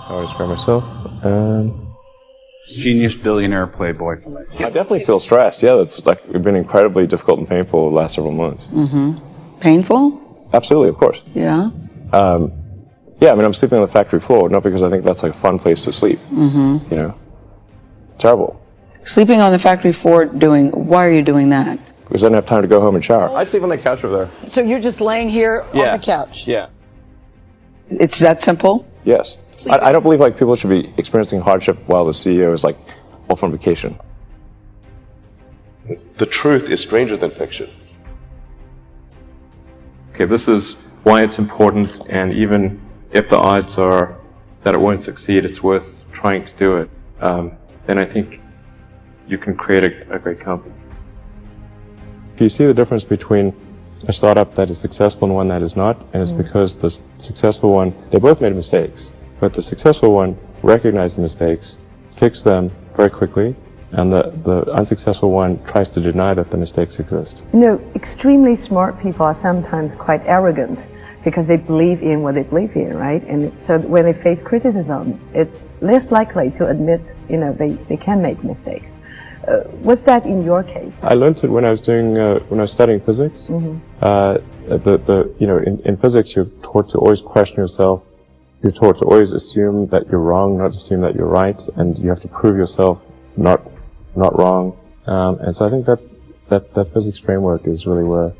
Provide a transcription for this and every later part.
How I describe myself? Genius, billionaire, playboy. I definitely feel stressed. Yeah, it's been incredibly difficult and painful the last several months. Painful? Absolutely, of course. Yeah. Yeah, I mean, I'm sleeping on the factory floor, not because I think that's like a fun place to sleep. You know, terrible. Sleeping on the factory floor why are you doing that? Because I didn't have time to go home and shower. I sleep on the couch over there. So you're just laying here on the couch? Yeah. It's that simple? Yes. I don't believe like people should be experiencing hardship while the CEO is like off on vacation. The truth is stranger than fiction. Okay, this is why it's important, and even if the odds are that it won't succeed, it's worth trying to do it. Then I think you can create a great company. If you see the difference between a startup that is successful and one that is not, and it's because the successful one, they both made mistakes, but the successful one recognized the mistakes, fixed them very quickly, and the unsuccessful one tries to deny that the mistakes exist. You know, extremely smart people are sometimes quite arrogant because they believe in what they believe in, right? And so when they face criticism, it's less likely to admit, you know, they can make mistakes. Was that in your case? I learned it when I was studying physics. You know, in physics, you're taught to always question yourself. You're taught to always assume that you're wrong, not assume that you're right, and you have to prove yourself not wrong. And so I think that physics framework is really where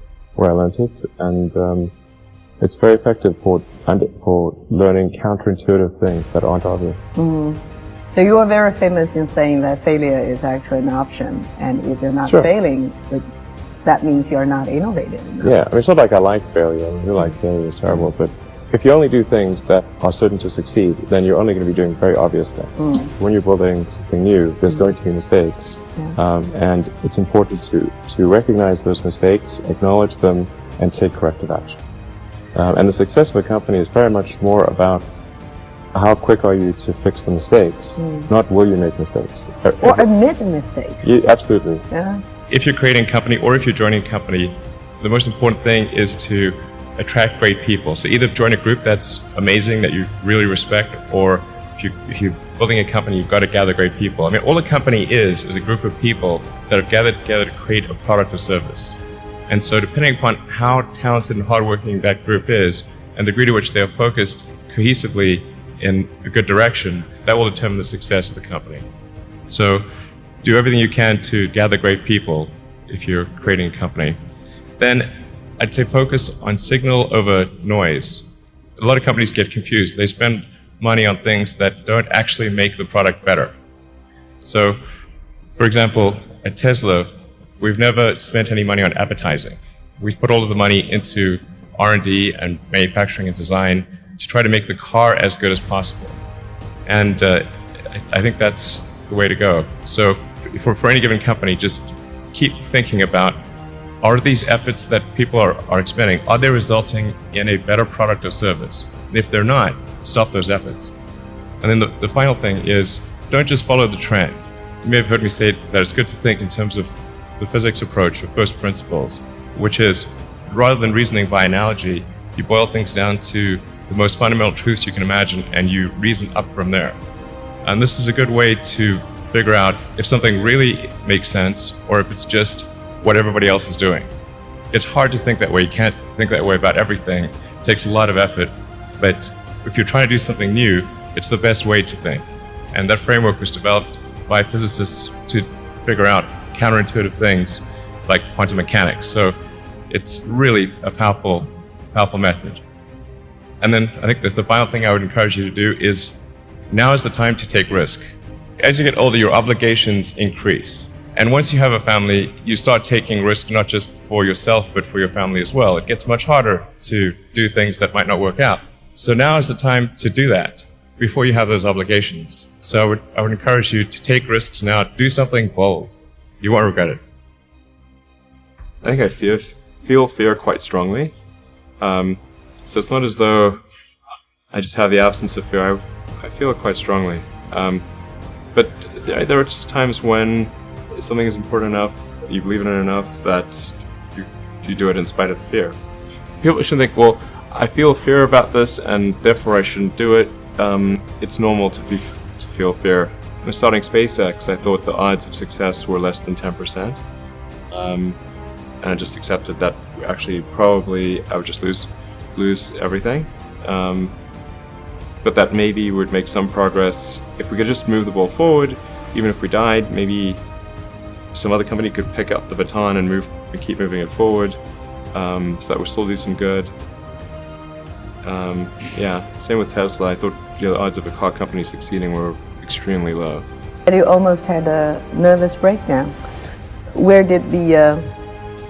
I learned it, and it's very effective for learning counterintuitive things that aren't obvious. So you are very famous in saying that failure is actually an option, and if you're not failing, that means you're not innovative enough. Yeah, I mean, it's not like I like failure. I feel like failure is terrible, but if you only do things that are certain to succeed, then you're only going to be doing very obvious things. When you're building something new, there's going to be mistakes, and it's important to recognize those mistakes, acknowledge them, and take corrective action. And the success of a company is very much more about how quick are you to fix the mistakes, not will you make mistakes. Or admit mistakes. Yeah, absolutely. Yeah. If you're creating a company or if you're joining a company, the most important thing is to attract great people. So either join a group that's amazing, that you really respect, or if you're building a company, you've got to gather great people. I mean, all a company is a group of people that have gathered together to create a product or service. And so depending upon how talented and hardworking that group is, and the degree to which they are focused cohesively in a good direction, that will determine the success of the company. So do everything you can to gather great people if you're creating a company. Then I'd say focus on signal over noise. A lot of companies get confused. They spend money on things that don't actually make the product better. So, for example, at Tesla, we've never spent any money on advertising. We've put all of the money into R&D and manufacturing and design to try to make the car as good as possible. And I think that's the way to go. So for any given company, just keep thinking about, are these efforts that people are expending, are they resulting in a better product or service? And if they're not, stop those efforts. And then the final thing is, don't just follow the trend. You may have heard me say that it's good to think in terms of the physics approach of first principles, which is, rather than reasoning by analogy, you boil things down to the most fundamental truths you can imagine, and you reason up from there. And this is a good way to figure out if something really makes sense, or if it's just what everybody else is doing. It's hard to think that way. You can't think that way about everything. It takes a lot of effort. But if you're trying to do something new, it's the best way to think. And that framework was developed by physicists to figure out counterintuitive things like quantum mechanics. So it's really a powerful method. And then I think that the final thing I would encourage you to do is, now is the time to take risk. As you get older, your obligations increase. And once you have a family, you start taking risk not just for yourself, but for your family as well. It gets much harder to do things that might not work out. So now is the time to do that before you have those obligations. So I would encourage you to take risks now. Do something bold. You won't regret it. I think I feel fear quite strongly. So it's not as though I just have the absence of fear. I feel it quite strongly. But there are just times when something is important enough, you believe in it enough, that you do it in spite of the fear. People shouldn't think, well, I feel fear about this and therefore I shouldn't do it. it's normal to feel fear. When starting SpaceX, I thought the odds of success were less than 10%, and I just accepted that actually probably I would just lose everything. But that maybe we'd make some progress if we could just move the ball forward. Even if we died, maybe some other company could pick up the baton and keep moving it forward, so that we'll still do some good. Yeah, same with Tesla. I thought the odds of a car company succeeding were extremely low. And you almost had a nervous breakdown. Where did the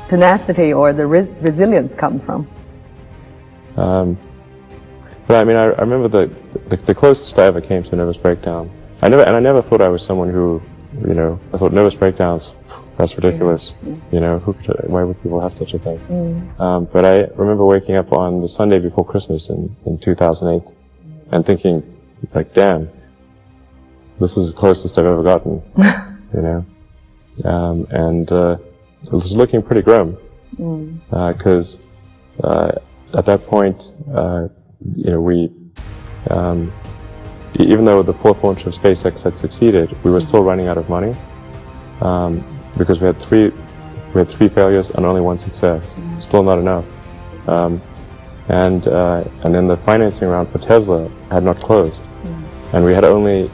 tenacity or the resilience come from? But I mean, I remember the closest I ever came to a nervous breakdown. I never thought I was someone who, I thought nervous breakdowns, that's ridiculous. Why would people have such a thing? But I remember waking up on the Sunday before Christmas in 2008 and thinking, like, damn, this is the closest I've ever gotten, and it was looking pretty grim, because at that point, even though the fourth launch of SpaceX had succeeded, we were still running out of money, because we had three failures and only one success. Still not enough. And then the financing round for Tesla had not closed, and we had only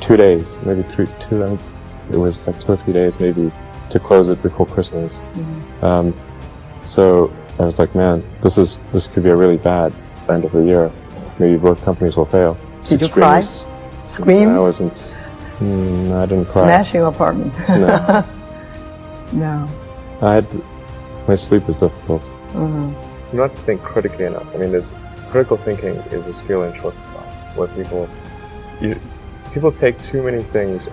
2 days, maybe it was like 2 or 3 days maybe, to close it before Christmas. So I was like, man, this could be a really bad end of the year. Maybe both companies will fail. Did you cry? Screams? I wasn't. I didn't cry. Smash your apartment? No. No. My sleep was difficult. You not think critically enough. I mean, critical thinking is a skill in short term, where people take too many things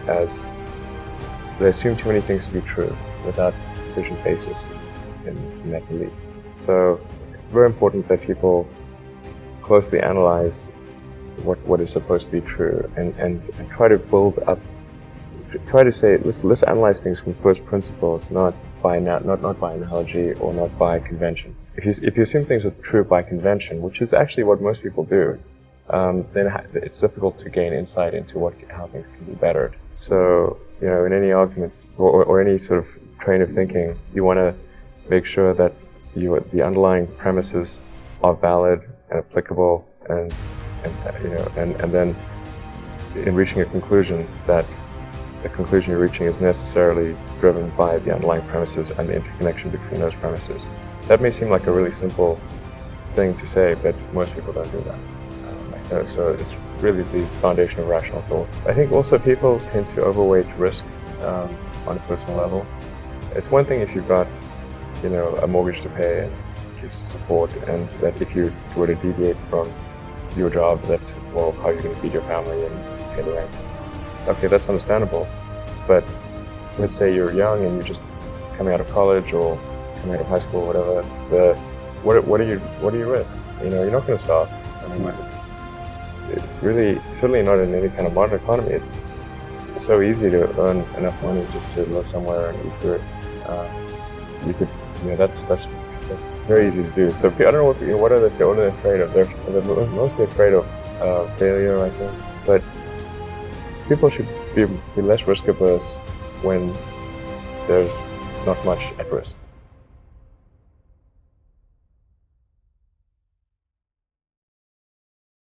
they assume too many things to be true without sufficient basis in that belief. So it's very important that people closely analyze what is supposed to be true and try to build up, try to say, let's analyze things from first principles, not by analogy or not by convention. If you assume things are true by convention, which is actually what most people do, then it's difficult to gain insight into how things can be bettered. So, in any argument or any sort of train of thinking, you want to make sure that the underlying premises are valid and applicable, and then in reaching a conclusion, that the conclusion you're reaching is necessarily driven by the underlying premises and the interconnection between those premises. That may seem like a really simple thing to say, but most people don't do that. So it's really the foundation of rational thought. I think also people tend to overweight risk on a personal level. It's one thing if you've got, a mortgage to pay and kids to support, and that if you were to deviate from your job, how are you going to feed your family and pay the rent? Okay, that's understandable. But let's say you're young and you're just coming out of college or coming out of high school, whatever. What are you with? You're not going to starve. I mean, it's really, certainly not in any kind of modern economy. It's so easy to earn enough money just to live somewhere and eat good. That's very easy to do. So I don't know what are they afraid of? They're mostly afraid of failure, I think. But people should be less risk averse when there's not much at risk.